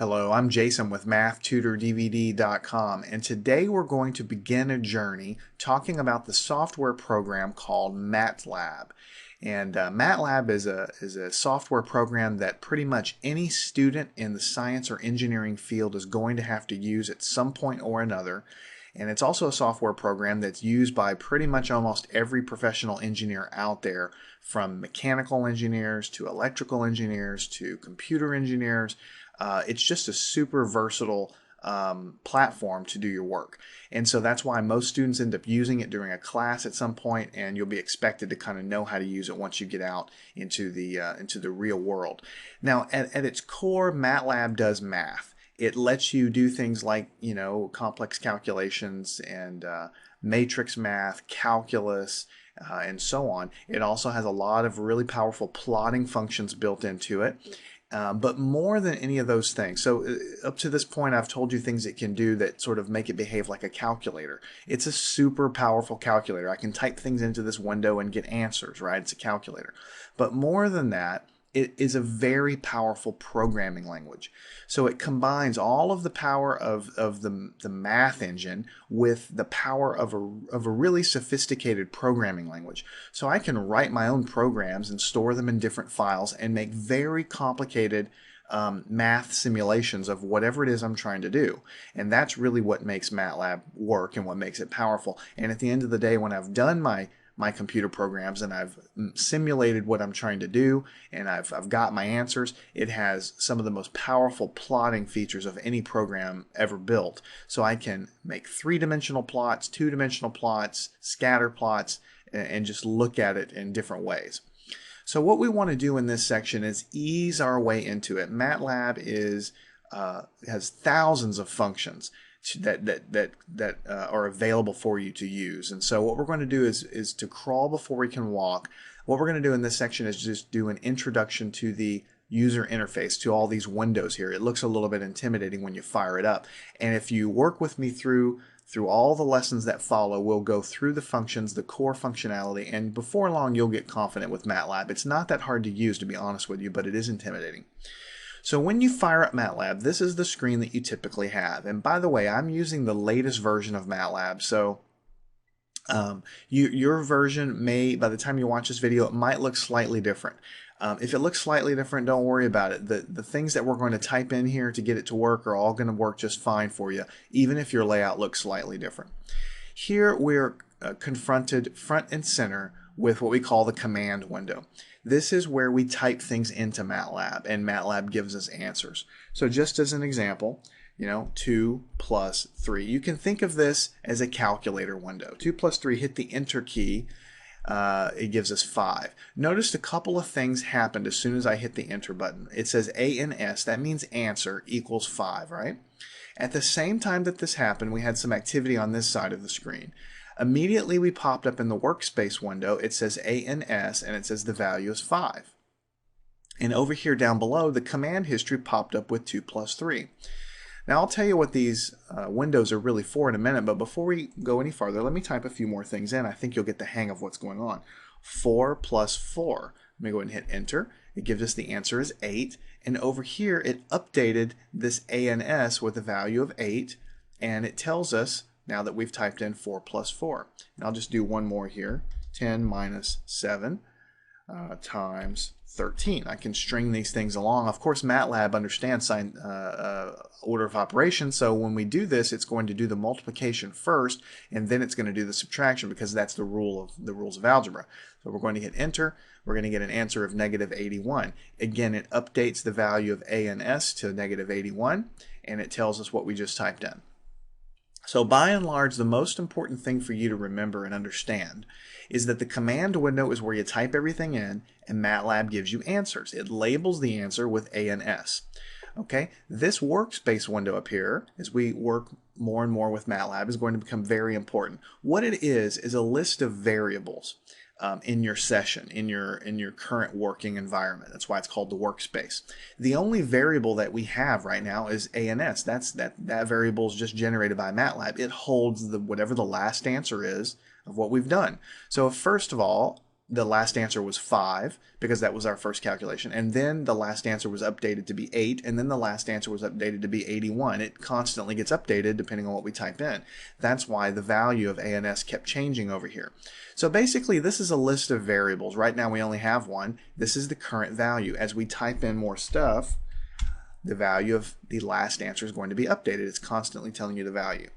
Hello, I'm Jason with MathTutorDVD.com, and today we're going to begin a journey talking about the software program called MATLAB. And MATLAB is a software program that pretty much any student in the science or engineering field is going to have to use at some point or another. And it's also a software program that's used by pretty much almost every professional engineer out there, from mechanical engineers to electrical engineers to computer engineers. It's just a super versatile platform to do your work. And so that's why most students end up using it during a class at some point, and you'll be expected to kind of know how to use it once you get out into the real world. Now, at its core, MATLAB does math. It lets you do things like, complex calculations and matrix math, calculus, and so on. It also has a lot of really powerful plotting functions built into it. But more than any of those things, so up to this point I've told you things it can do that sort of make it behave like a calculator. It's a super powerful calculator. I can type things into this window and get answers, right? It's a calculator. But more than that, it is a very powerful programming language. So it combines all of the power of the math engine with the power of a really sophisticated programming language. So I can write my own programs and store them in different files and make very complicated math simulations of whatever it is I'm trying to do. And that's really what makes MATLAB work and what makes it powerful. And at the end of the day, when I've done my computer programs and I've simulated what I'm trying to do and I've got my answers, it has some of the most powerful plotting features of any program ever built. So I can make three-dimensional plots, two-dimensional plots, scatter plots, and just look at it in different ways. So what we want to do in this section is ease our way into it. MATLAB has thousands of functions that are available for you to use. And so what we're going to do is to crawl before we can walk. What we're going to do in this section is just do an introduction to the user interface, to all these windows here. It looks a little bit intimidating when you fire it up. And if you work with me through all the lessons that follow, we'll go through the functions, the core functionality, and before long you'll get confident with MATLAB. It's not that hard to use, to be honest with you, but it is intimidating. So when you fire up MATLAB, this is the screen that you typically have. And by the way, I'm using the latest version of MATLAB. So your version may, by the time you watch this video, it might look slightly different. If it looks slightly different, don't worry about it. The things that we're going to type in here to get it to work are all going to work just fine for you, even if your layout looks slightly different. Here we're confronted front and center with what we call the command window. This is where we type things into MATLAB, and MATLAB gives us answers. So just as an example, 2 plus 3. You can think of this as a calculator window. 2 plus 3, hit the enter key. It gives us 5. Notice a couple of things happened as soon as I hit the enter button. It says ANS, that means answer, equals 5, right? At the same time that this happened, we had some activity on this side of the screen. Immediately we popped up in the workspace window, it says ANS and it says the value is 5. And over here down below, the command history popped up with 2 plus 3. Now I'll tell you what these windows are really for in a minute, but before we go any farther, let me type a few more things in. I think you'll get the hang of what's going on. 4 plus 4. Let me go ahead and hit enter. It gives us the answer is 8. And over here it updated this ANS with a value of 8, and it tells us now that we've typed in 4 plus 4. And I'll just do one more here. 10 minus 7 times 13. I can string these things along. Of course, MATLAB understands order of operations, so when we do this, it's going to do the multiplication first, and then it's going to do the subtraction, because that's the rules of algebra. So we're going to hit enter. We're going to get an answer of negative 81. Again, it updates the value of ANS to negative 81, and it tells us what we just typed in. So by and large, the most important thing for you to remember and understand is that the command window is where you type everything in, and MATLAB gives you answers. It labels the answer with ANS. Okay, this workspace window up here, as we work more and more with MATLAB, is going to become very important. What it is a list of variables in your session, in your current working environment. That's why it's called the workspace. The only variable that we have right now is ANS. That variable is just generated by MATLAB. It holds whatever the last answer is of what we've done. So first of all, the last answer was 5 because that was our first calculation. And then the last answer was updated to be 8. And then the last answer was updated to be 81. It constantly gets updated depending on what we type in. That's why the value of ANS kept changing over here. So basically, this is a list of variables. Right now, we only have one. This is the current value. As we type in more stuff, the value of the last answer is going to be updated. It's constantly telling you the value.